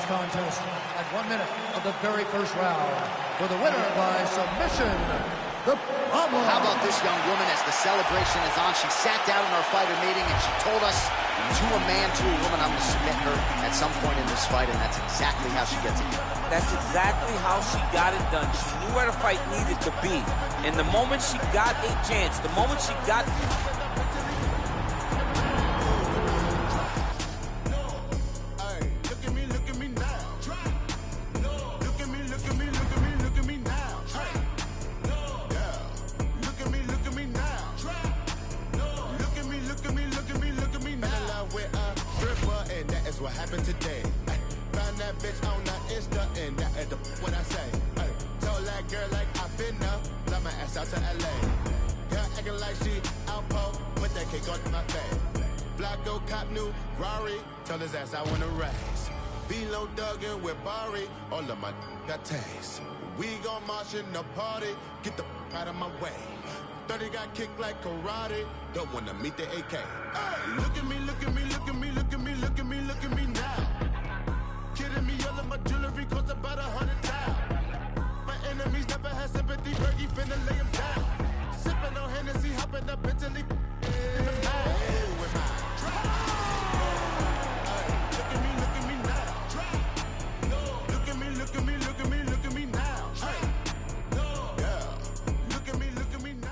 contest at 1 minute of the very first round. For the winner by submission, the Problem. How about this young woman as the celebration is on? She sat down in our fighter meeting and she told us, to a man, to a woman, I'm going to submit her at some point in this fight, and that's exactly how she gets it done. That's exactly how she got it done. She knew where the fight needed to be. And the moment she got a chance, the moment she got... What happened today? Ay, found that bitch on the Insta and that at the what I say. Ay, told that girl like I finna fly my ass out to LA. Girl acting like she outpost, put that cake on my face. Flacco cop new Rari, told his ass I wanna race. Velo Duggan with Barry, all of my got taste. We gon' march in the party, get the out of my way. 30 got kicked like karate, don't wanna meet the AK. Ay, look at me, look at me, look at me, look at me, look at me, look at me now. Kidding me, all of my jewelry costs about 100,000. My enemies never had sympathy, Fergie finna lay him down. Sipping on Hennessy, hopping up Italy. Look at me, look at me now. Look at me, look at me, look at me, look at me now. Look at me, look at me now.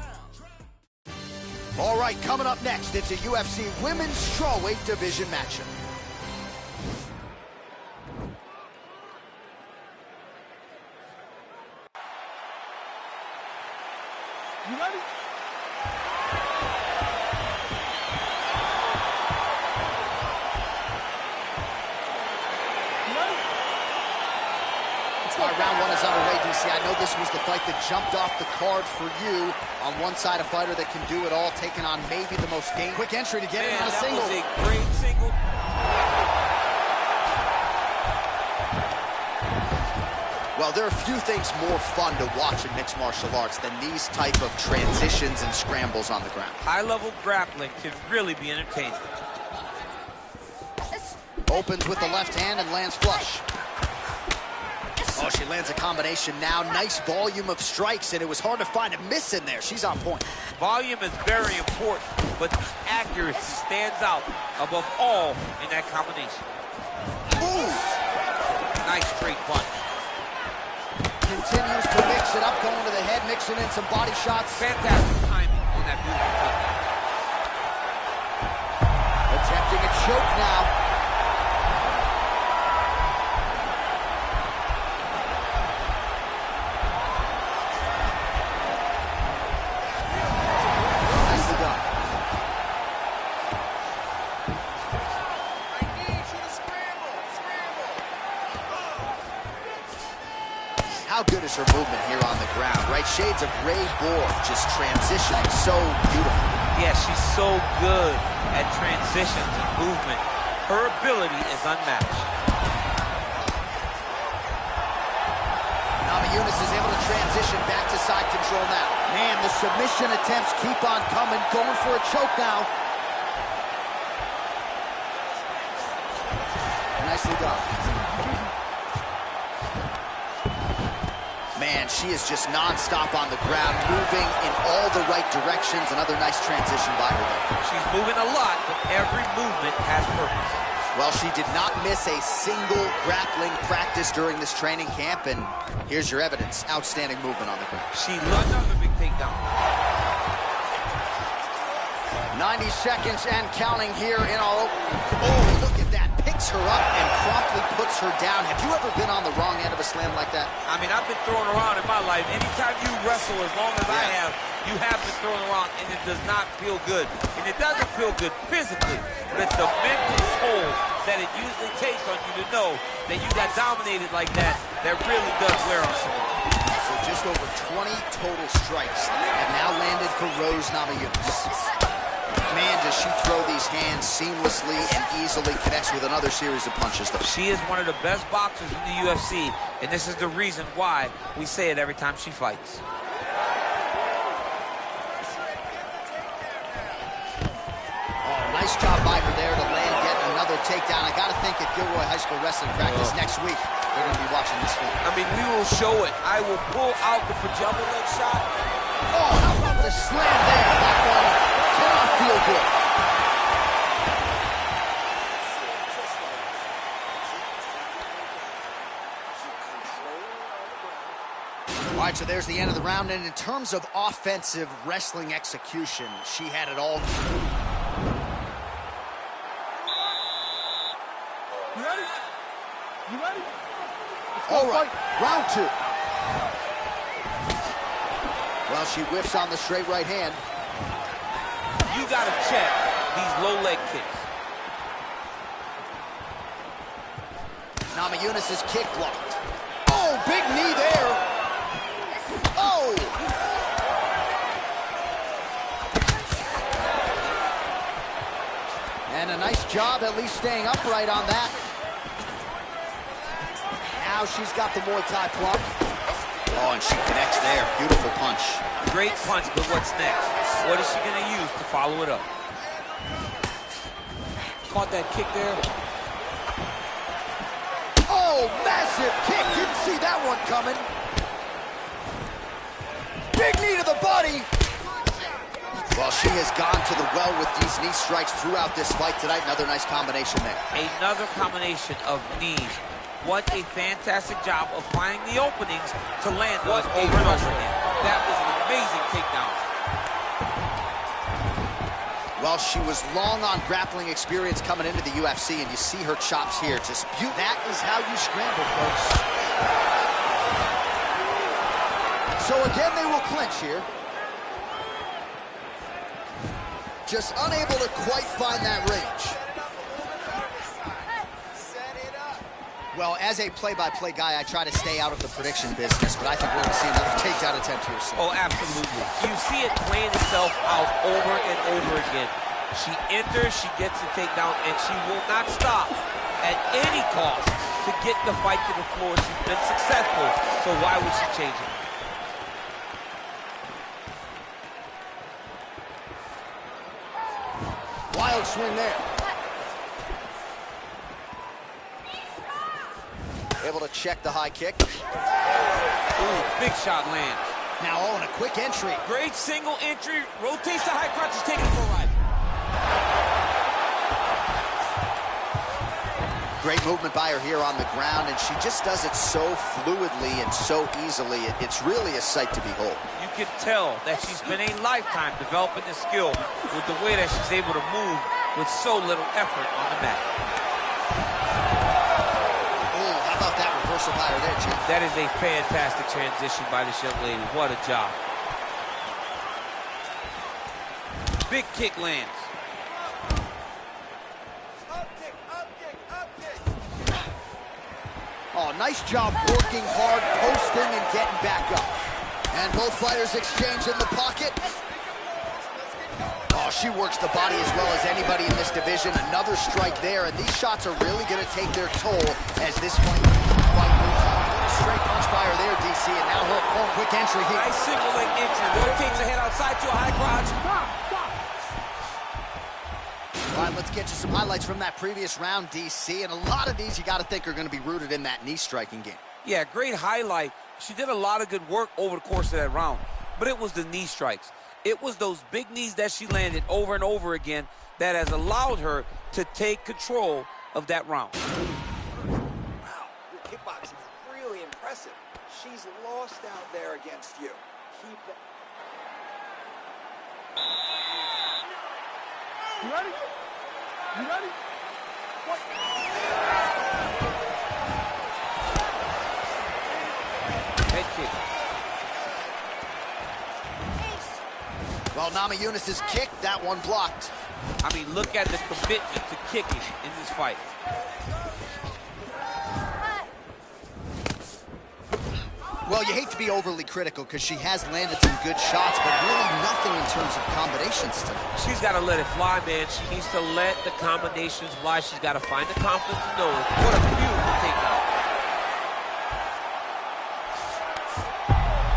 All right, coming up next, it's a UFC Women's Strawweight Division matchup. You ready? All right, round one is underway, DC. I know this was the fight that jumped off the card for you. On one side, a fighter that can do it all, taking on maybe the most quick entry to get it on a single. That was a great single. Well, there are few things more fun to watch in mixed martial arts than these type of transitions and scrambles on the ground. High-level grappling can really be entertaining. Opens with the left hand and lands flush. Oh, she lands a combination now. Nice volume of strikes, and it was hard to find a miss in there. She's on point. Volume is very important, but accuracy stands out above all in that combination. Ooh! Nice straight punch. Continues to mix it up, going to the head, mixing in some body shots. Fantastic timing on that beautiful punch. Attempting a choke now. How good is her movement here on the ground, right? Shades of Ray Borg, just transitioning so beautifully. Yeah, she's so good at transitions and movement. Her ability is unmatched. Namajunas is able to transition back to side control now. Man, the submission attempts keep on coming, going for a choke now. Nicely done. Man, she is just non-stop on the ground, moving in all the right directions. Another nice transition by her there. She's moving a lot, but every movement has purpose. Well, she did not miss a single grappling practice during this training camp, and here's your evidence. Outstanding movement on the ground. She loved another big takedown. 90 seconds and counting here in our... Oh, look at that. Picks her up and promptly puts her down. Have you ever been on the wrong end of a slam like that? I mean, I've been thrown around in my life. Anytime you wrestle, as long as I have, you have been thrown around, and it does not feel good. And it doesn't feel good physically, but it's the mental toll that it usually takes on you to know that you got dominated like that, that really does wear on someone. So just over 20 total strikes have now landed for Rose Namajunas. Man, does she throw these hands seamlessly and easily, connects with another series of punches, though. She is one of the best boxers in the UFC, and this is the reason why we say it every time she fights. Oh, nice job by her there to land yet another takedown. I got to think at Gilroy High School wrestling practice next week, they're going to be watching this film. I mean, we will show it. I will pull out the pajama leg shot. Oh, how about the slam there? That one cannot feel good. All right, so there's the end of the round, and in terms of offensive wrestling execution, she had it all. You ready? You ready? All right, round 2. Well, she whiffs on the straight right hand. You got to check these low leg kicks. Namajunas' kick blocked. Oh, big knee there. Oh! And a nice job at least staying upright on that. Now she's got the Muay Thai plump. Oh, and she connects there. Beautiful punch. Great punch, but what's next? What is she going to use to follow it up? Caught that kick there. Oh, massive kick. Didn't see that one coming. Big knee to the body. Well, she has gone to the well with these knee strikes throughout this fight tonight. Another nice combination there. Another combination of knees. What a fantastic job of finding the openings to land those over and over again. That was an amazing takedown. Well, she was long on grappling experience coming into the UFC, and you see her chops here. Just beautiful. That is how you scramble, folks. So again, they will clinch here. Just unable to quite find that range. Well, as a play-by-play guy, I try to stay out of the prediction business, but I think we're going to see another takedown attempt here soon. Oh, absolutely. You see it playing itself out over and over again. She enters, she gets the takedown, and she will not stop at any cost to get the fight to the floor. She's been successful, so why would she change it? Wild swing there. Able to check the high kick. Ooh, big shot lands. Now, oh, and a quick entry. Great single entry, rotates the high crotch, is taking it for a ride. Great movement by her here on the ground, and she just does it so fluidly and so easily. It's really a sight to behold. You can tell that she's spent a lifetime developing this skill with the way that she's able to move with so little effort on the mat. Reversal by her there, Jim. That is a fantastic transition by this young lady. What a job. Big kick lands. Up kick, up kick, up kick. Oh, nice job working hard, posting, and getting back up. And both fighters exchange in the pocket. Oh, she works the body as well as anybody in this division. Another strike there, and these shots are really going to take their toll as this fight moves on. Straight punch by her there, DC, and now her quick entry here. Nice single leg entry. Rotates the head outside to a high crotch. All right, let's get you some highlights from that previous round, DC, and a lot of these you got to think are going to be rooted in that knee striking game. Yeah, great highlight. She did a lot of good work over the course of that round, but it was the knee strikes. It was those big knees that she landed over and over again that has allowed her to take control of that round. Wow, your kickboxing is really impressive. She's lost out there against you. Keep that. You ready? You ready? What? Head kick. Well, Namajunas' kick, that one blocked. I mean, look at the commitment to kicking in this fight. Well, you hate to be overly critical because she has landed some good shots, but really nothing in terms of combinations tonight. She's got to let it fly, man. She needs to let the combinations fly. She's got to find the confidence to know it. What a beautiful takedown.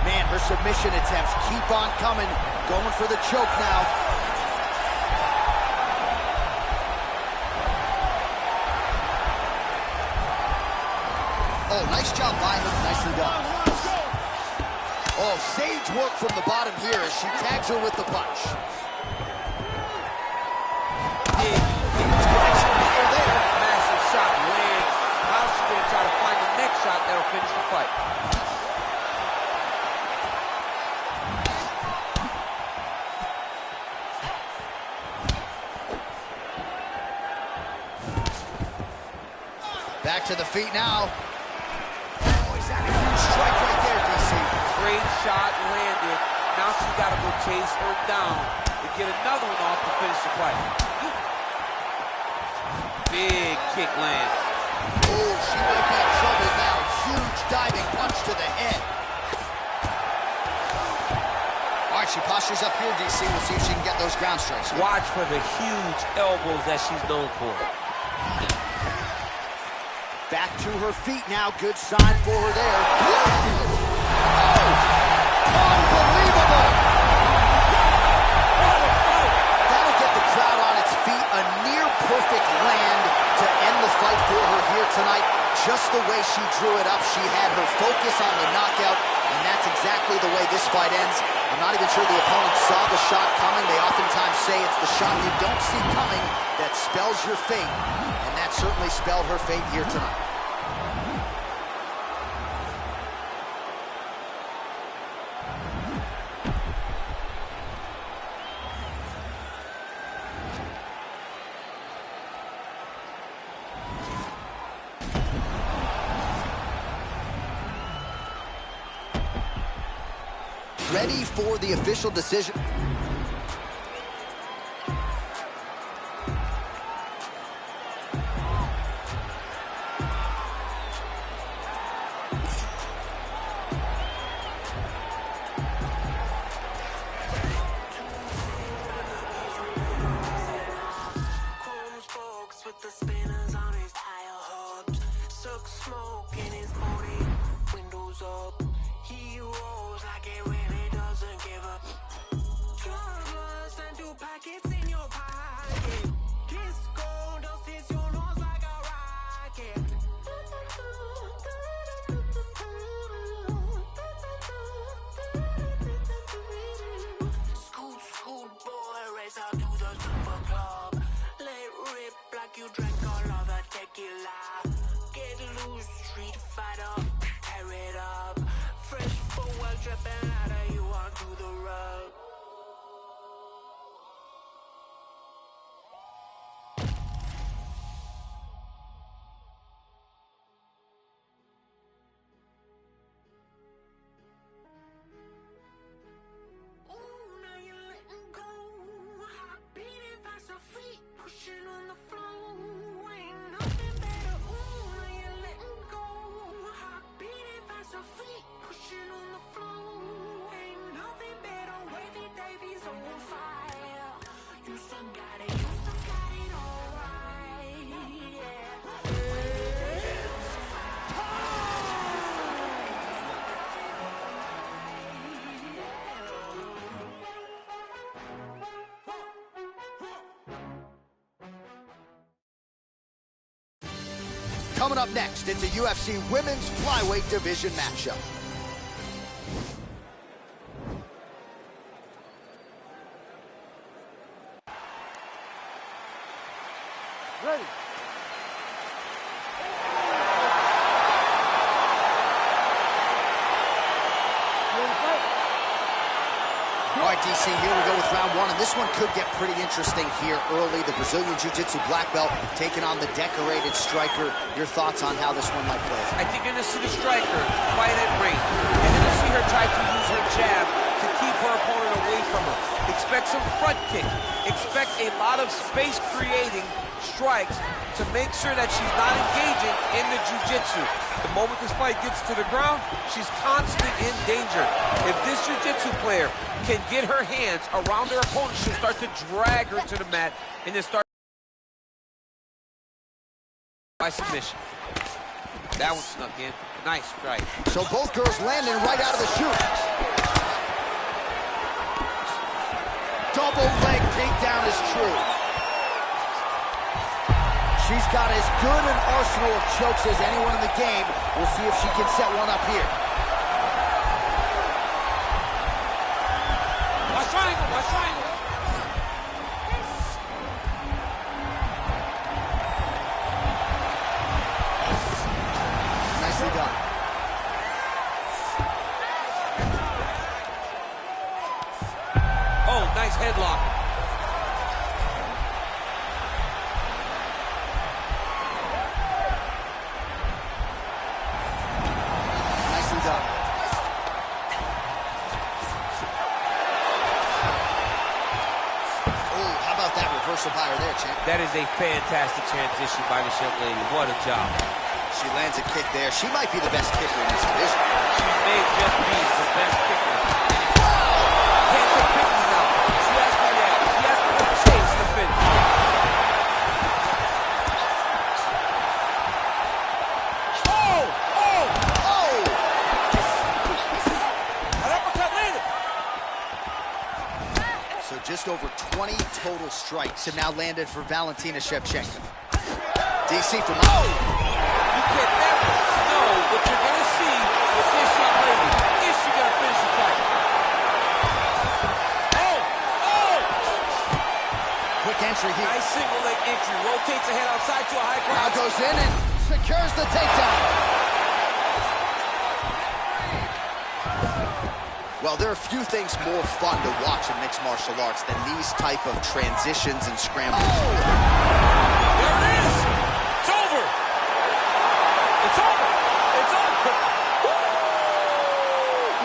Man, her submission attempts keep on coming. Going for the choke now. Oh, nice job by him. Nicely done. Oh, sage work from the bottom here as she tags her with the punch. Big Connection there. massive shot lands. Now she's going to try to find the next shot that'll finish the fight. Back to the feet now. Oh, he's had a huge strike right there, DC. Great shot landed. Now she's got to go chase her down to get another one off to finish the fight. Big kick lands. Oh, she might be in trouble now. Huge diving punch to the head. All right, she postures up here, DC. We'll see if she can get those ground strikes. Watch for the huge elbows that she's known for. Back to her feet now. Good sign for her there. Oh! Unbelievable! That'll get the crowd on its feet. A near-perfect land to end the fight for her here tonight. Just the way she drew it up. She had her focus on the knockout, and that's exactly the way this fight ends. I'm not even sure the opponent saw the shot coming. They oftentimes say it's the shot you don't see coming that spells your fate, and that certainly spelled her fate here tonight. Ready for the official decision. Coming up next, it's a UFC Women's Flyweight Division matchup. Ready. All right, DC, here we go with round one, and this one could get pretty interesting here early. The Brazilian Jiu-Jitsu black belt taking on the decorated striker. Your thoughts on how this one might play? I think you're going to see the striker fight at range. You're going to see her try to use her jab to keep her opponent away from her. Expect some front kick. Expect a lot of space-creating strikes to make sure that she's not engaging in the jiu-jitsu. The moment this fight gets to the ground, she's constantly in danger. If this jiu-jitsu player can get her hands around her opponent, she'll start to drag her to the mat and then start by submission. That one snuck in. Nice strike. So both girls landing right out of the chute. Double leg takedown is true. She's got as good an arsenal of chokes as anyone in the game. We'll see if she can set one up here. Watch triangle, watch triangle. Nicely done. Oh, nice headlock. Nicely done. Oh, how about that reversal by her there, champ? That is a fantastic transition by this young lady. What a job. She lands a kick there. She might be the best kicker in this division. She may just be the best kicker. Can't take pictures now. She has to react. She has to chase the finish. Oh! Oh! Oh! An uppercut landed. So just over 20 total strikes have now landed for Valentina Shevchenko. DC from... Oh! You can never know what you're going to see with this young lady. Is she going to finish the fight? Oh! Oh! Quick entry here. Nice single leg entry. Rotates the head outside to a high Now cross. goes in and secures the takedown. Well, there are few things more fun to watch in mixed martial arts than these type of transitions and scrambles. There it is! It's over! It's over! It's over!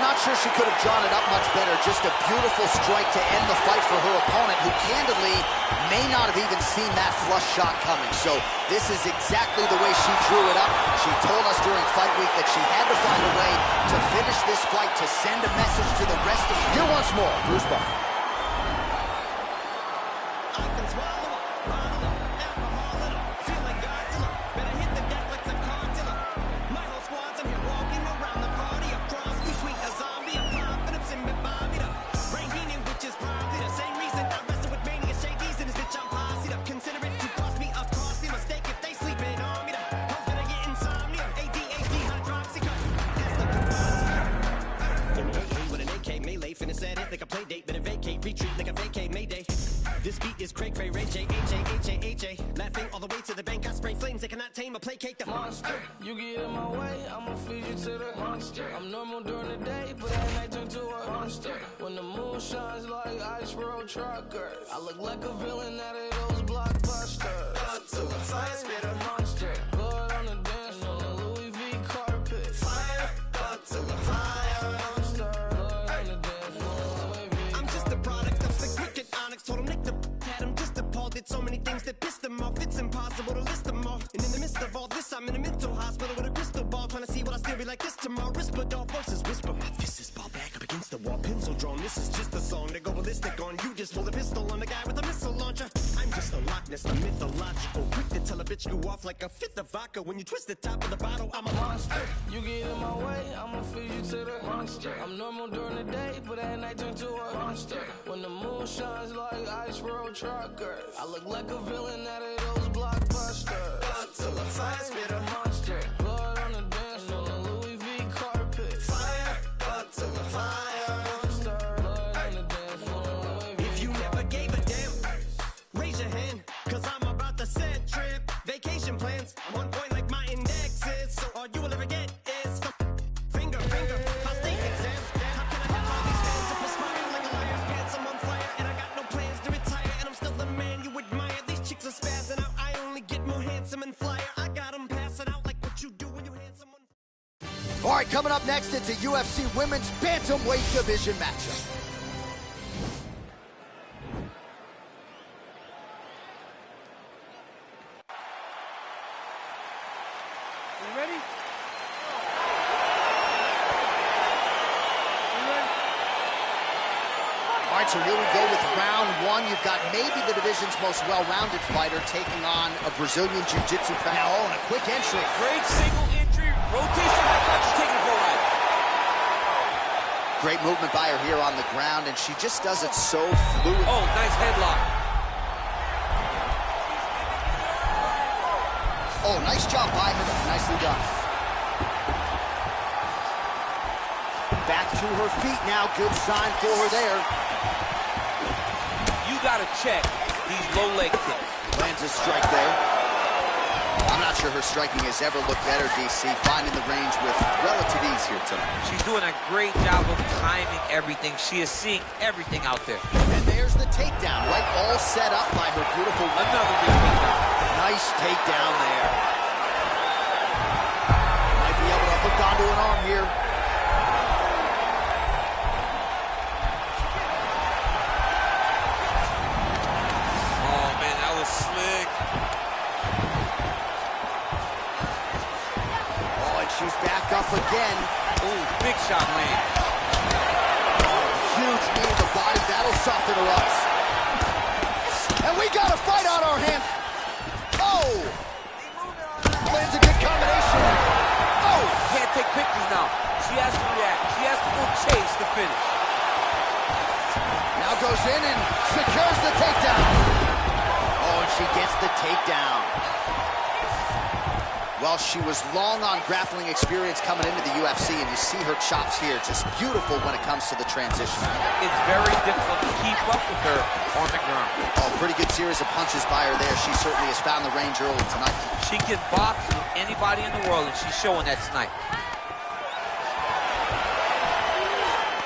Not sure she could have drawn it up much better. Just a beautiful strike to end the fight for her opponent, who candidly may not have even seen that flush shot coming. So this is exactly the way she drew it up. She told us during fight week that she had to find a way to finish this fight, to send a message to the rest of... Here once more, Bruce Buffer. This beat is cray cray ray J H-A-H-A-H-A. Laughing all the way to the bank. I spray flames they cannot tame or placate the monster. You get in my way, I'ma feed you to the monster. I'm normal during the day, but at night turn to a monster. When the moon shines like ice road truckers, I look like a villain out of those blockbusters. Up to the fire, spit a monster. Blood on the dance floor, the Louis V carpet. Fire, up to the fire, monster. Blood on the dance floor, Louis V. I'm just a product of the cricket onyx. Told him Nick the had him just appalled. Did so many things that pissed him off. It's impossible to list them all. And in the midst of all this, I'm in a mental hospital with a crystal ball, trying to see what I still be like this tomorrow. Whisper, dog voices whisper. My fist is ball back up against the wall, pencil drawn. This is just a song to go ballistic on. You just pull a pistol on the guy with a missile launcher. I'm just a Loch Ness, a mythological. Quick to tell a bitch go off like a fifth of vodka. When you twist the top of the bottle, I'm a monster. You get in my way, I'ma feed you to the monster. I'm normal during the day, but at night turn to a monster. When the moon shines like ice road truckers, I look like a villain out of those blockbusters. Up to the fire, spit a monster. Blood on the dance floor, the Louis V carpet. Fire, up to the fire, monster. Blood on the dance floor, Louis V. If you never gave a damn, raise your hand, cause I'm about to set trip. Vacation plans, I'm on point like my index is. So all you will ever get is finger, I'll stay exempt. How can I have all these fans to perspire like a liar's pants? I'm on fire and I got no plans to retire. And I'm still the man you admire. These chicks are spazzing out, I only get more handsome and flyer. I got them passing out like what you do when you hand someone. All right, coming up next, it's a UFC Women's Bantamweight Division matchup. You ready? All right, so here we go with round one. You've got maybe the division's most well-rounded fighter taking on a Brazilian Jiu-Jitsu practitioner. Oh, and a quick entry. Great single entry. Rotation high punch, taking it for a ride. Great movement by her here on the ground, and she just does it so fluid. Oh, nice headlock. Oh, nice job by her. Nicely done. Back to her feet now. Good sign for her there. You gotta check these low leg kicks. Lands a strike there. I'm not sure her striking has ever looked better, DC. Finding the range with relative ease here tonight. She's doing a great job of timing everything. She is seeing everything out there. And there's the takedown, right? All set up by her beautiful... Another big takedown. Nice takedown there. Might be able to hook onto an arm here. Oh, man, that was slick. Oh, and she's back up again. Ooh, big shot land. Huge knee to the body. That'll soften her up. And we got a fight on our hands. Oh! Lands a good combination. Oh! Can't take pictures now. She has to react. She has to go chase the finish. Now goes in and secures the takedown. Oh, and she gets the takedown. Well, she was long on grappling experience coming into the UFC, and you see her chops here. Just beautiful when it comes to the transition. It's very difficult to keep up with her on the ground. Oh, pretty good series of punches by her there. She certainly has found the range early tonight. She can box with anybody in the world, and she's showing that tonight.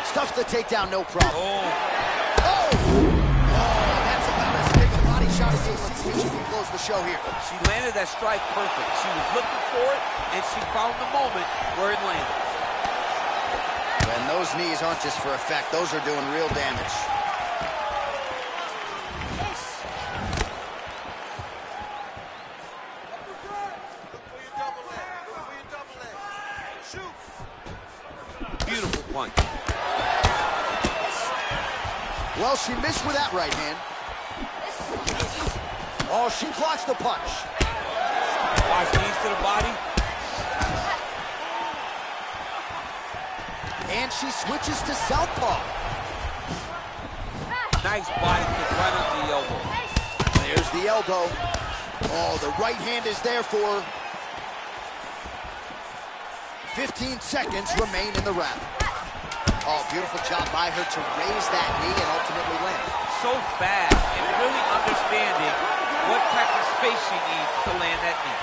Stuffs the takedown, no problem. Oh. Oh! Oh, that's about as big a body shot as DC. She can close the show here. She landed that strike perfect. She was looking for it, and she found the moment where it landed. And those knees aren't just for effect. Those are doing real damage. Beautiful punch. Well, she missed with that right hand. Oh, she blocks the punch. Watch knees to the body. And she switches to southpaw. Nice body kick right under the elbow. There's the elbow. Oh, the right hand is there for her. 15 seconds remain in the round. Oh, beautiful job by her to raise that knee and ultimately land. So fast and really understanding what type of space she needs to land that knee.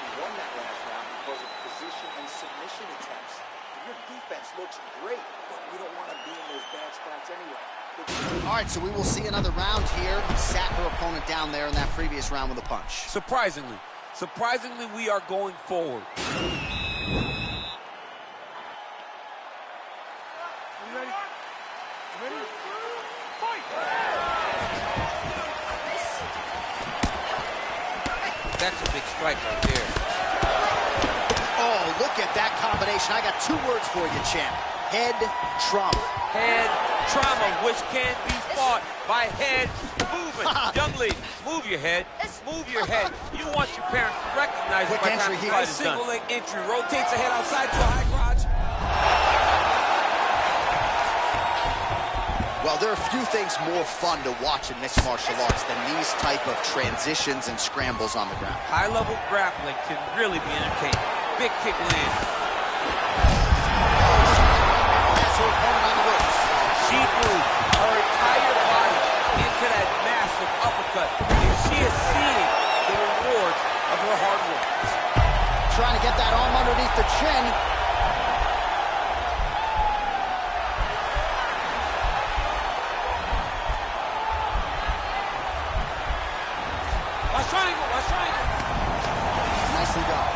She won that last round because of position and submission attempts. Your defense looks great, but we don't want to be in those bad spots anyway. All right, so we will see another round here. Sat her opponent down there in that previous round with a punch. Surprisingly, we are going forward. You ready? You ready? Fight! That's a big strike right there. Oh, look at that combination. I got two words for you, champ. Head trauma. Head trauma, which can be fought by head movement. Young lady, move your head. Move your head. You want your parents to recognize it by the time the fight is done. Single leg entry. Rotates the head outside to a high crotch. Well, there are few things more fun to watch in mixed martial arts than these type of transitions and scrambles on the ground. High-level grappling can really be entertaining. Big kick land. That's her opponent on the ropes. She moved her entire body into that massive uppercut, and she is seeing the rewards of her hard work. Trying to get that arm underneath the chin. Watch triangle, watch triangle. Nicely done.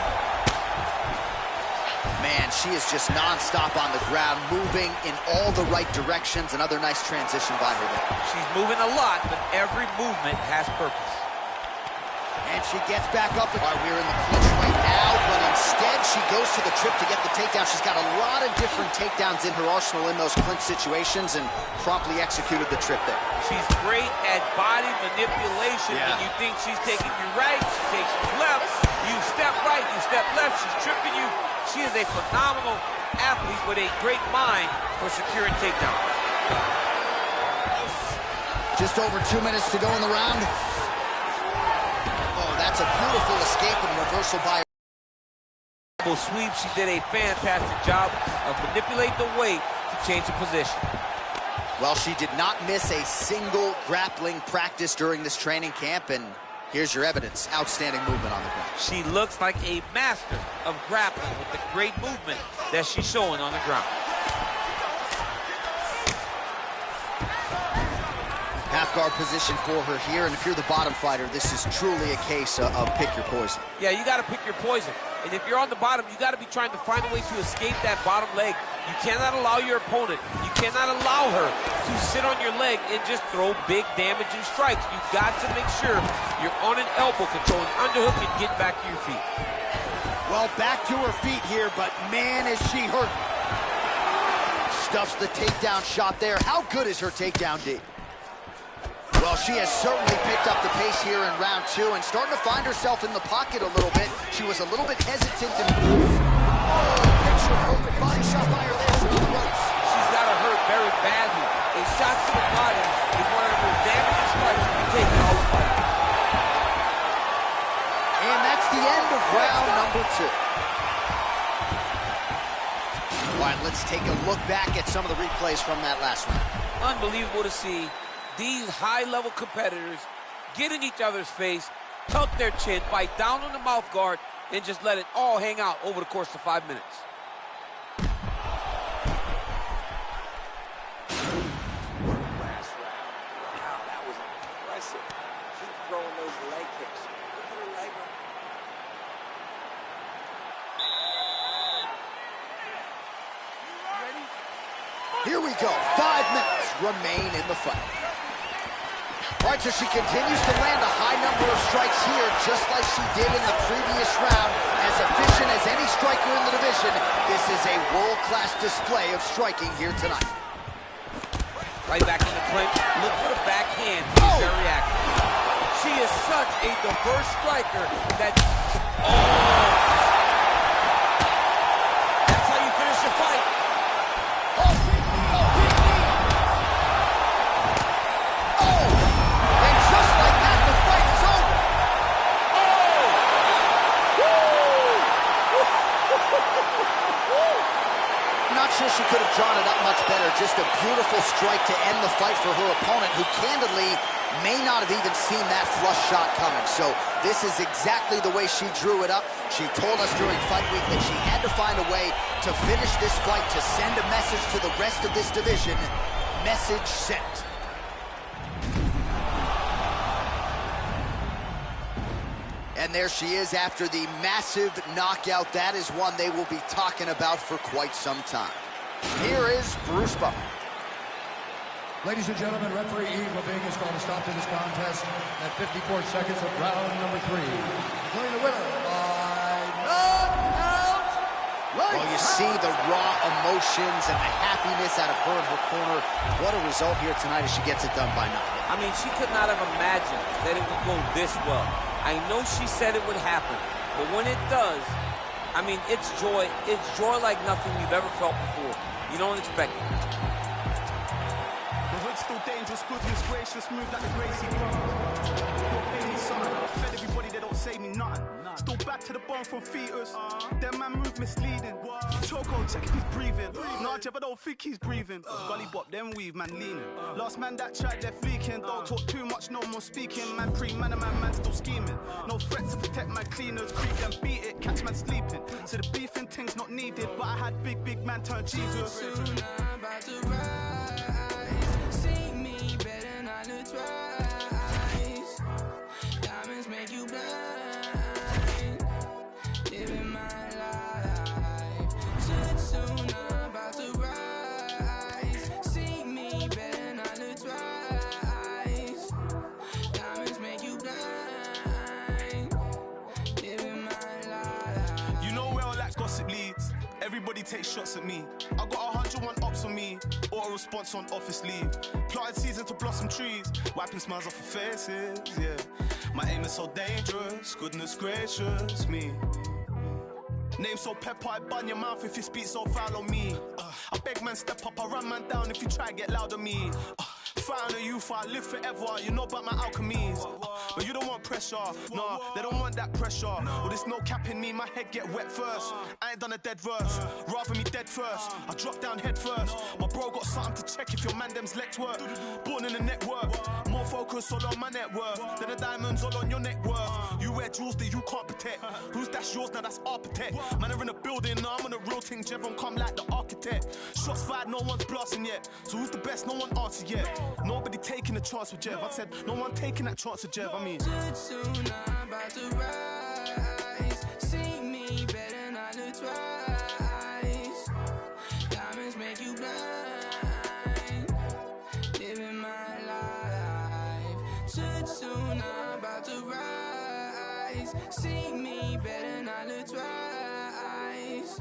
Man, she is just non-stop on the ground, moving in all the right directions. Another nice transition by her there. She's moving a lot, but every movement has purpose. And she gets back up. All right, we're in the clinch right now, but instead she goes to the trip to get the takedown. She's got a lot of different takedowns in her arsenal in those clinch situations and promptly executed the trip there. She's great at body manipulation. Yeah. When you think she's taking you right, she takes you left. You step right, you step left, she's tripping you. She is a phenomenal athlete with a great mind for securing takedowns. Just over 2 minutes to go in the round. Oh, that's a beautiful escape and reversal by her. Sweep. She did a fantastic job of manipulating the weight to change the position. Well, she did not miss a single grappling practice during this training camp, and here's your evidence. Outstanding movement on the ground. She looks like a master of grappling with the great movement that she's showing on the ground. Half guard position for her here, and if you're the bottom fighter, this is truly a case of pick your poison. Yeah, you got to pick your poison. And if you're on the bottom, you got to be trying to find a way to escape that bottom leg. You cannot allow your opponent, you cannot allow her to sit on your leg and just throw big damaging strikes. You've got to make sure you're on an elbow, controlling underhook and getting back to your feet. Well, back to her feet here, but man, is she hurt. Stuffs the takedown shot there. How good is her takedown D? Well, she has certainly picked up the pace here in round 2 and starting to find herself in the pocket a little bit. She was a little bit hesitant and picture perfect body shot by her there from the ropes. She's got her hurt very badly. A shot to the body is one of the most damaging strikes you can take in all the fight. And that's the end of round number 2. All right, let's take a look back at some of the replays from that last round. Unbelievable to see these high-level competitors get in each other's face, tuck their chin, bite down on the mouth guard, and just let it all hang out over the course of 5 minutes. Last round. Wow, that was impressive. Keep throwing those leg kicks. Look at her leg. Here we go. 5 minutes remain in the fight. All right, so she continues to land a high number of strikes here, just like she did in the previous round. As efficient as any striker in the division, this is a world-class display of striking here tonight. Right back in the clinch. Look for the backhand. She's very active. She is such a diverse striker that... Oh! That's how you finish the fight. Not sure she could have drawn it up much better. Just a beautiful strike to end the fight for her opponent, who candidly may not have even seen that flush shot coming. So this is exactly the way she drew it up. She told us during fight week that she had to find a way to finish this fight, to send a message to the rest of this division. Message sent. And there she is after the massive knockout. That is one they will be talking about for quite some time. Here is Bruce Buffer. Ladies and gentlemen, referee Yves Levine has called a stop to this contest at 54 seconds of round number 3. Declaring the winner by knockout. Well, you see the raw emotions and the happiness out of her in her corner. What a result here tonight as she gets it done by knockout. I mean, she could not have imagined that it would go this well. I know she said it would happen, but when it does, I mean, it's joy. It's joy like nothing you've ever felt before. You don't expect it. The hood's still dangerous, goodness gracious, move like the Gracie brothers. Fed everybody, they don't say me nothing. Still back to the bone from fetus. Them man move misleading. Choco, check if he's breathing. Nah, Jeff, I don't think he's breathing. Gully bop, them weave, man leaning. Last man that tried, they're fleeking. Don't talk too much, no more speaking. Man pre-man, a man still scheming. No threat to protect my cleaners. Creep them, beat it, catch man sleeping. So the beefing thing's not needed, but I had big man turn Jesus. Soon I'm about to rise. See me better not to twice. Diamonds make you blind. Living my life. Soon I'm about to rise. See me better not to twice. Diamonds make you blind. Living my life. You know where all that gossip leads. Everybody takes shots at me. I got 101 ops on me, or a response on office leave. Planted season to blossom trees, wiping smiles off of faces, yeah. My aim is so dangerous, goodness gracious me. Name so pepper, I bun your mouth if you speak so foul on me. I beg man step up, I run man down if you try get loud on me. fight on the youth, I live forever. You know about my alchemies. But you don't want pressure. No, they don't want that pressure. Well, there's no cap in me, my head get wet first. I ain't done a dead verse. Rather me dead first. I drop down head first. My bro got something to check if your man them's legs work. Born in the network. More focus all on my net worth than the diamonds all on your neck worth. You wear jewels that you can't protect. Who's that's yours? Now that's architect. Man are in the building, now I'm on the real thing. Jevon come like the architect. Shots fired, no one's blasting yet. So who's the best? No one answered yet. Nobody taking a chance with Jev. I said no one taking that chance with Jev. I mean, soon I'm about to rise. See me better not to twice. Diamonds make you blind. Living my life. Too soon I'm about to rise. See me better not to twice.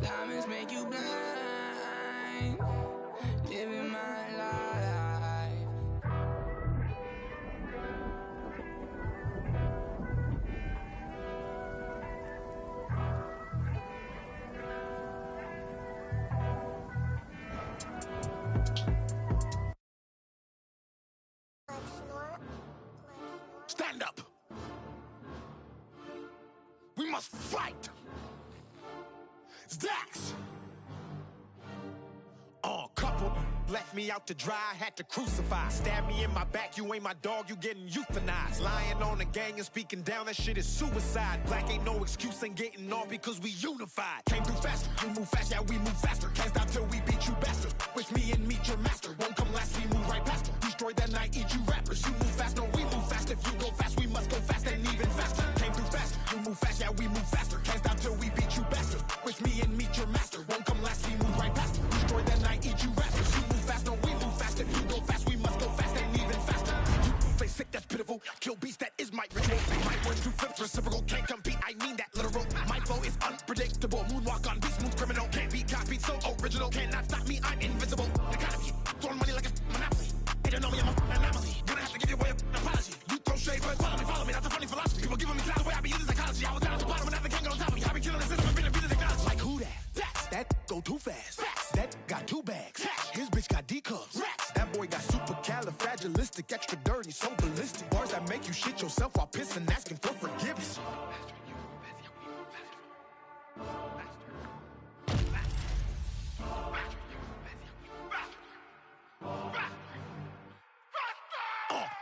Diamonds make you blind. Living my life. Stand up. We must fight. Stacks. Couple left me out to dry, had to crucify. Stab me in my back, you ain't my dog, you getting euthanized. Lying on the gang and speaking down, that shit is suicide. Black ain't no excuse, ain't getting off because we unified. Came through faster, you move fast, yeah we move faster. Can't stop till we beat you bastards. Wish me and meet your master. Won't come last, we move right past her. Destroy that night, eat you rappers. You move fast, no we move fast. If you go fast, we must go fast and even faster. Came through faster, you move fast, yeah we move faster. Can't stop till we beat you bastards. Wish me and meet your master. Won't come last, we move right past her. Destroy that night, eat you rappers. You move fast, no we move fast. If you go fast, we must go fast and even faster. You play sick, that's pitiful. Kill beast, that is my ritual. My words too flip, reciprocal. Can't compete, I mean that literal. My flow is unpredictable. Moonwalk on beat, smooth criminal. Can't be copied, so original. Cannot stop me, I'm invisible. The economy, throwing money like a monopoly. They don't know me, I'm an anomaly. Gonna have to give you away an apology. You throw shade, but follow me. That's a funny philosophy. People giving me clout the way I be using psychology. I was down at the bottom, and now they can't get on top of me. I be killing the system and been a technology. Like who that? That go too fast. That got two bags. His bitch got D cups. That boy got supercalifragilistic, extra dirty, so ballistic. Bars that make you shit yourself while pissing, asking for forgiveness.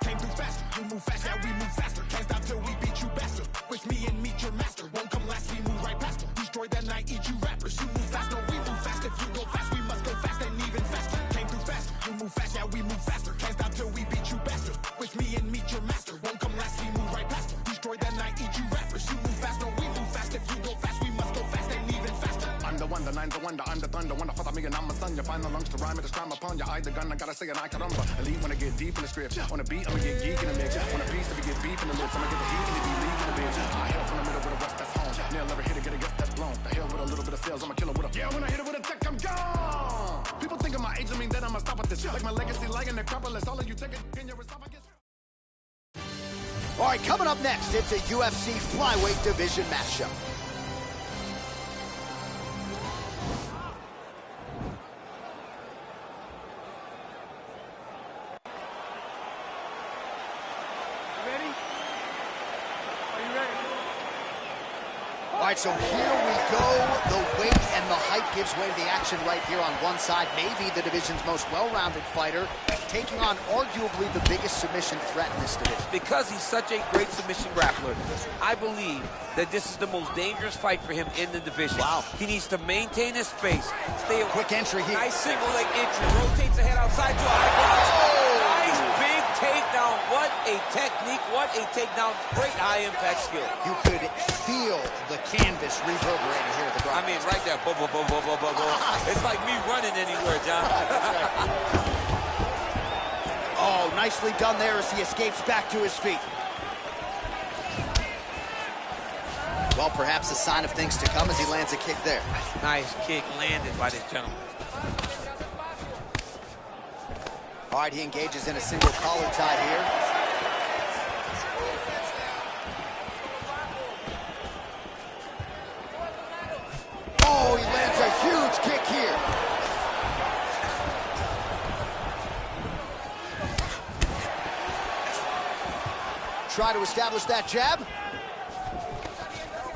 Came through faster, you move fast, yeah we move faster. Can't stop till we beat you bastard. Wish me and meet your master. Won't come last, we move right past her. Destroy that night, eat you rappers. You move fast, no we move fast. If you go fast, we must go fast and even faster. Came through faster, you move fast, yeah we move faster. Can't stop till we beat you bastard. Wish me and meet your master. Won't come last, we move right past her. Destroy that night, eat you rappers. You move fast, no we move fast. If you go fast, we must go fast and even faster. I'm the one, the nine, the wonder, I'm the thunder, wonder for the million, I'm a son. You find the lungs to rhyme it, it's crime upon you. I the gun, I gotta say it, I caramba. Elite when I get deep in the script. On a beat, I'ma get geek in the mix. On a piece, I'ma get beef in the lips. I'ma get the heat in the beat, leak in the bitch. I hail from the middle with a west, that's home. Nail every hit, get a guess, that's blown. The hell with a little bit of sales, I'ma kill it with a yeah. When I hit it with a tech, I'm gone. People think of my age, I mean that I'ma stop at this. Like my legacy, like in the Necropolis. All of you take it in your esophagus. All right, coming up next, it's a UFC flyweight division matchup. All right, so here we go. The weight and the height gives way to the action right here on one side. Maybe the division's most well-rounded fighter, taking on arguably the biggest submission threat in this division. Because he's such a great submission grappler, I believe that this is the most dangerous fight for him in the division. Wow. He needs to maintain his space, stay quick entry here. Nice single leg entry, rotates the head outside to a high box. Nice big takedown. What a technique, what a takedown. Great high impact skill. You could feel the canvas reverberating here at the broadcast. I mean, right there. Bo, bo, bo, bo, bo, bo, bo. It's like me running anywhere, John. Oh, nicely done there as he escapes back to his feet. Well, perhaps a sign of things to come as he lands a kick there. Nice kick landed by this gentleman. All right, he engages in a single collar tie here. Oh, he lands a huge kick here. try to establish that jab.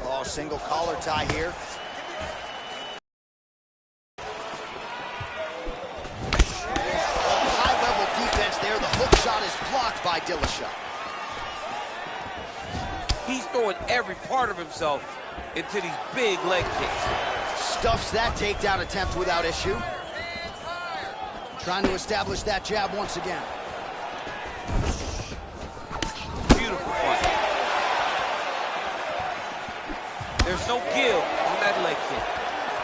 Oh, single collar tie here. High-level defense there. The hook shot is blocked by Dillashaw. He's throwing every part of himself into these big leg kicks. Stuffs that takedown attempt without issue. Trying to establish that jab once again. Beautiful fight. There's no give on that leg kick.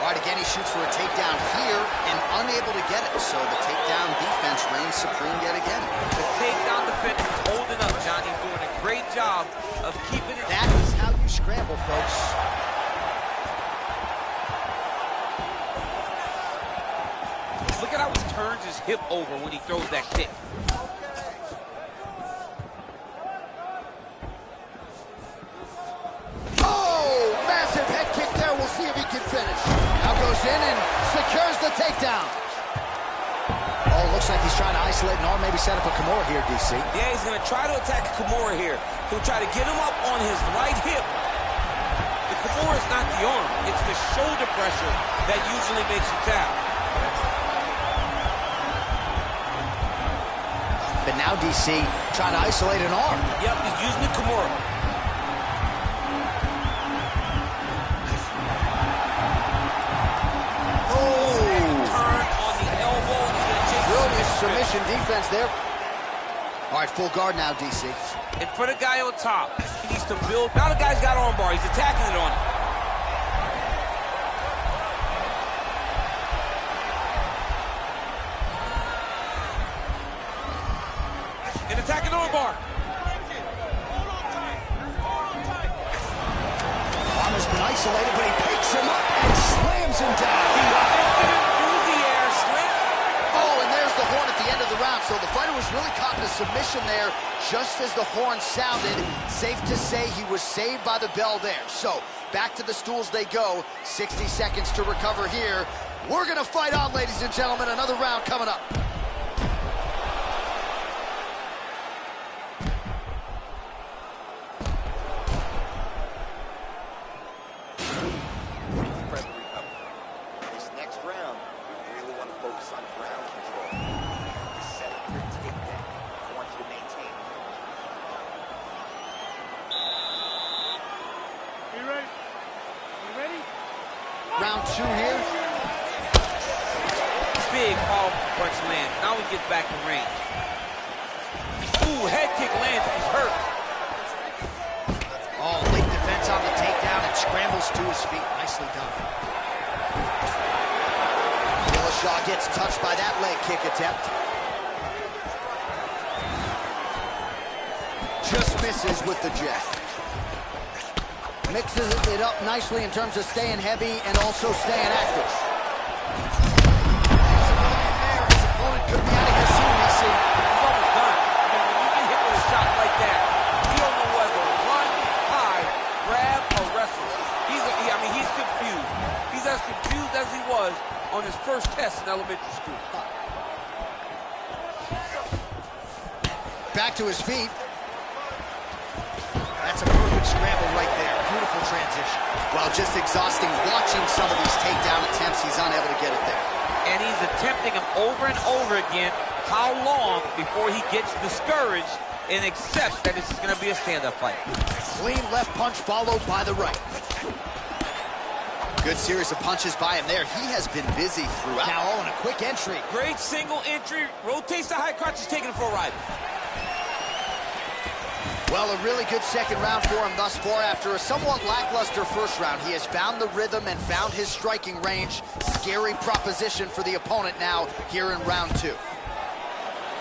All right, again, he shoots for a takedown here and unable to get it. So the takedown defense reigns supreme yet again. The takedown defense is holding up, Johnny. He's doing a great job of keeping it. That is how you scramble, folks. Look at how he turns his hip over when he throws that kick. Oh, massive head kick there. We'll see if he can finish. Now goes in and secures the takedown. Oh, looks like he's trying to isolate an arm, maybe set up a Kimura here, DC. Yeah, he's going to try to attack Kimura here. He'll try to get him up on his right hip. The Kimura is not the arm. It's the shoulder pressure that usually makes you tap. But now DC trying to isolate an arm. Yep, he's using the Kimura. Submission defense there. All right, full guard now, DC. And for the guy on top, he needs to build. Now the guy's got arm bar. He's attacking it on him. And attacking arm bar. Arm has been isolated, but he picks him up and slams him down. End of the round, so the fighter was really caught in a submission there just as the horn sounded. Safe to say he was saved by the bell there. So back to the stools they go. 60 seconds to recover here. We're gonna fight on, ladies and gentlemen. Another round coming up. This next round, we really want to focus on ground control. Round two here. Big power punch lands. Now he gets back in range. Ooh, head kick lands. He's hurt. Oh, late defense on the takedown and scrambles to his feet. Nicely done. Dillashaw gets touched by that leg kick attempt. Just misses with the jab. Mixes it up nicely in terms of staying heavy and also staying active. His opponent could be out of here soon, DC. He's almost done. I mean, when you get hit with a shot like that, you don't know whether to run, hide, grab, or wrestle. He's confused. He's as confused as he was on his first test in elementary school. Back to his feet. That's a perfect scramble right there. Beautiful transition. Well, just exhausting watching some of these takedown attempts. He's unable to get it there. And he's attempting them over and over again. How long before he gets discouraged and accepts that this is going to be a stand-up fight? Clean left punch followed by the right. Good series of punches by him there. He has been busy throughout. Now all in a quick entry. Great single entry. Rotates the high crotch. He's taking it for a ride. Well, a really good second round for him thus far. After a somewhat lackluster first round, he has found the rhythm and found his striking range. Scary proposition for the opponent now here in round two.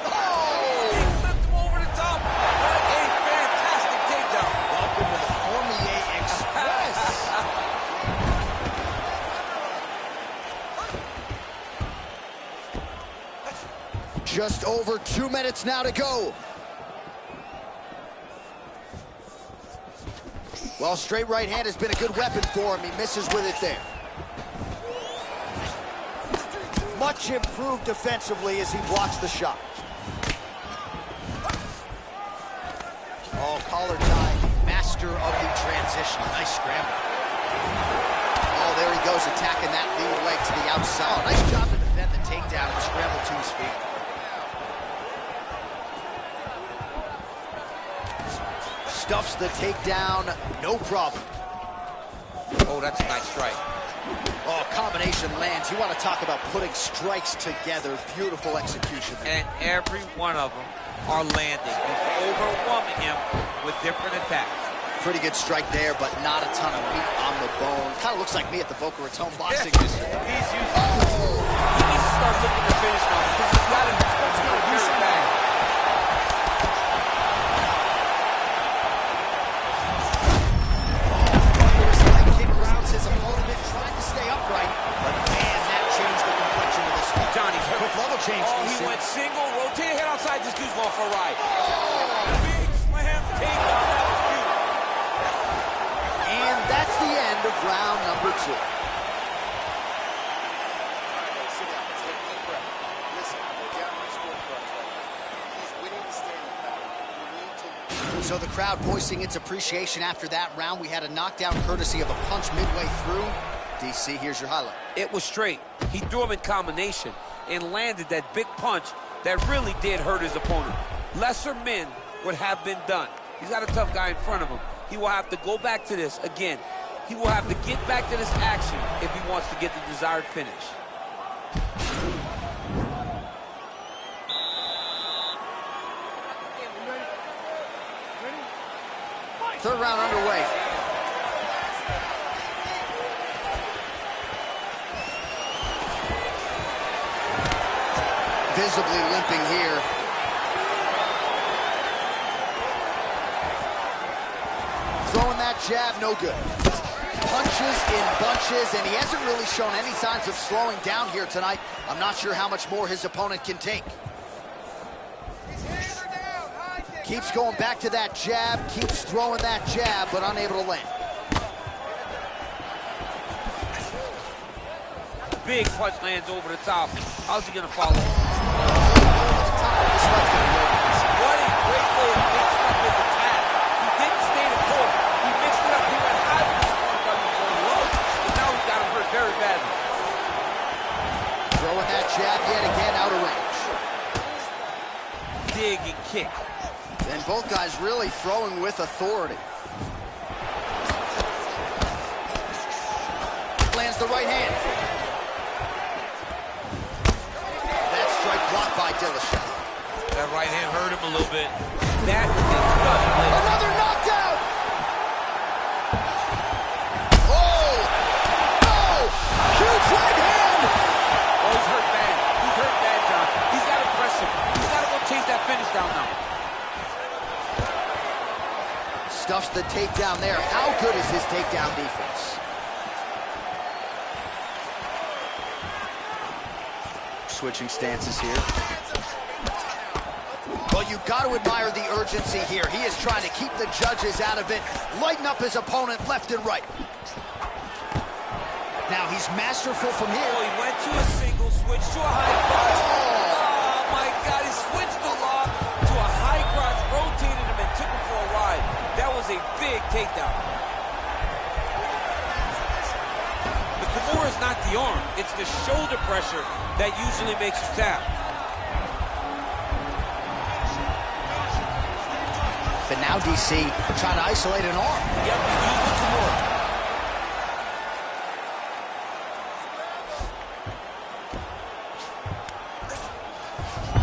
Oh! He flipped him over the top. What a fantastic takedown. Welcome to the Cormier Express. Just over 2 minutes now to go. Well, straight right hand has been a good weapon for him. He misses with it there. Much improved defensively as he blocks the shot. Oh, collar tie, master of the transition. Nice scramble. Oh, there he goes, attacking that lead leg to the outside. Oh, nice job to defend the takedown and scramble to his feet. Stuffs the takedown, no problem. Oh, that's a nice strike. Oh, combination lands. You want to talk about putting strikes together. Beautiful execution. And every one of them are landing. He's overwhelming him with different attacks. Pretty good strike there, but not a ton of meat on the bone. Kind of looks like me at the Boca Raton boxing. He's used to it. He needs to start looking to finish now because he's got him very bad. His leg kick grounds his opponent, trying to stay upright, but man, that changed the complexion of this fight. Johnny's hurt. Quick level change. Oh, he went single, rotated head outside. This dude's going for a ride. Big slam takedown. That was cute. And that's the end of round number 2. Sit down. Let's take a deep breath. Listen, we're down on the scorecards right now. He's winning the standing battle. You need to... So the crowd voicing its appreciation after that round. We had a knockdown courtesy of a punch midway through. DC, here's your highlight. It was straight. He threw him in combination and landed that big punch that really did hurt his opponent. Lesser men would have been done. He's got a tough guy in front of him. He will have to go back to this again. He will have to get back to this action if he wants to get the desired finish. Third round underway. Visibly limping here. Throwing that jab, no good. Punches in bunches, and he hasn't really shown any signs of slowing down here tonight. I'm not sure how much more his opponent can take. Keeps going back to that jab, keeps throwing that jab, but unable to land. Big punch lands over the top. How's he gonna follow? What a great way of mixing up his attack. He didn't stay the court. He mixed it up. He went high with his front gun and going low. And now he's got him hurt very badly. Throwing that jab yet again out of range. Dig and kick. And both guys really throwing with authority. Lands the right hand. That strike blocked by Dillashaw. That right hand hurt him a little bit. That is another knockdown! Oh! Oh! Huge right hand! Oh, he's hurt bad. He's hurt bad, John. He's got to press him. He's got to go chase that finish down now. Stuffs the takedown there. How good is his takedown defense? Switching stances here. Well, you got to admire the urgency here. He is trying to keep the judges out of it, lighten up his opponent left and right. Now he's masterful from here. Oh, he went to a single, switched to a high cross. Oh my God, he switched the lock to a high cross, rotated him and took him for a ride. That was a big takedown. The Kimura is not the arm, it's the shoulder pressure that usually makes you tap. But now DC trying to isolate an arm. Yep, he used the Kimura.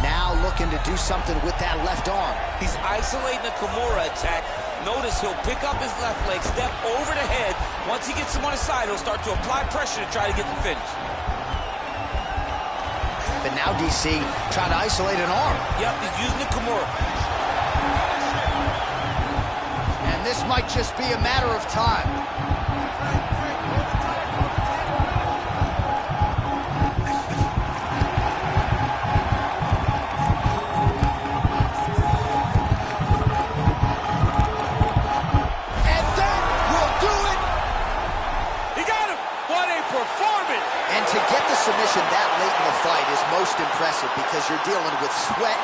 Now looking to do something with that left arm. He's isolating the Kimura attack. Notice he'll pick up his left leg, step over the head. Once he gets him on his side, he'll start to apply pressure to try to get the finish. But now DC trying to isolate an arm. Yep, he's using the Kimura. And this might just be a matter of time. Performance! And to get the submission that late in the fight is most impressive because you're dealing with sweat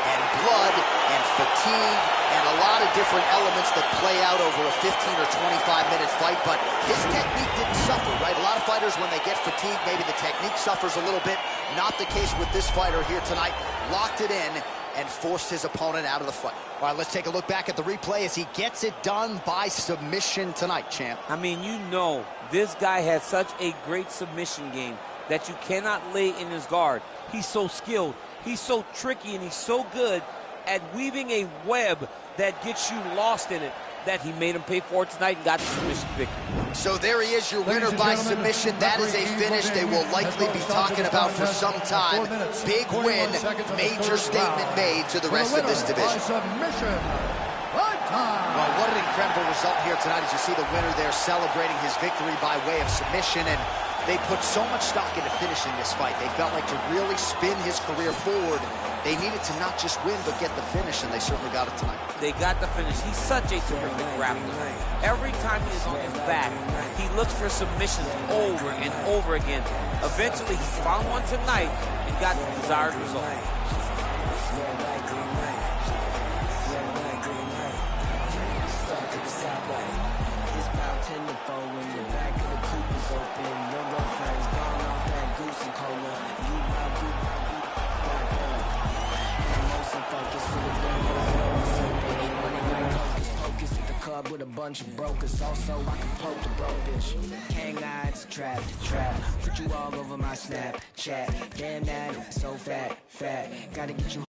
and blood and fatigue and a lot of different elements that play out over a 15 or 25-minute fight, but his technique didn't suffer, right? A lot of fighters, when they get fatigued, maybe the technique suffers a little bit. Not the case with this fighter here tonight. Locked it in and forced his opponent out of the fight. All right, let's take a look back at the replay as he gets it done by submission tonight, champ. I mean, you know, this guy has such a great submission game that you cannot lay in his guard. He's so skilled, he's so tricky, and he's so good at weaving a web that gets you lost in it, that he made him pay for it tonight and got the submission victory. So there he is, your winner by submission. That is a finish they will likely be talking about for some time. Big win, major statement made to the rest of this division. Well, what an incredible result here tonight as you see the winner there celebrating his victory by way of submission, and they put so much stock into finishing this fight. They felt like to really spin his career forward, they needed to not just win, but get the finish, and they certainly got it tonight. They got the finish. He's such a terrific grappler. Every time he is on his back, he looks for submissions over and over again. Eventually, he found one tonight and got the desired result. With a bunch of brokers, also I can poke the broke bitch. Hang eyes, trap, put you all over my Snapchat. Damn that, so fat, gotta get you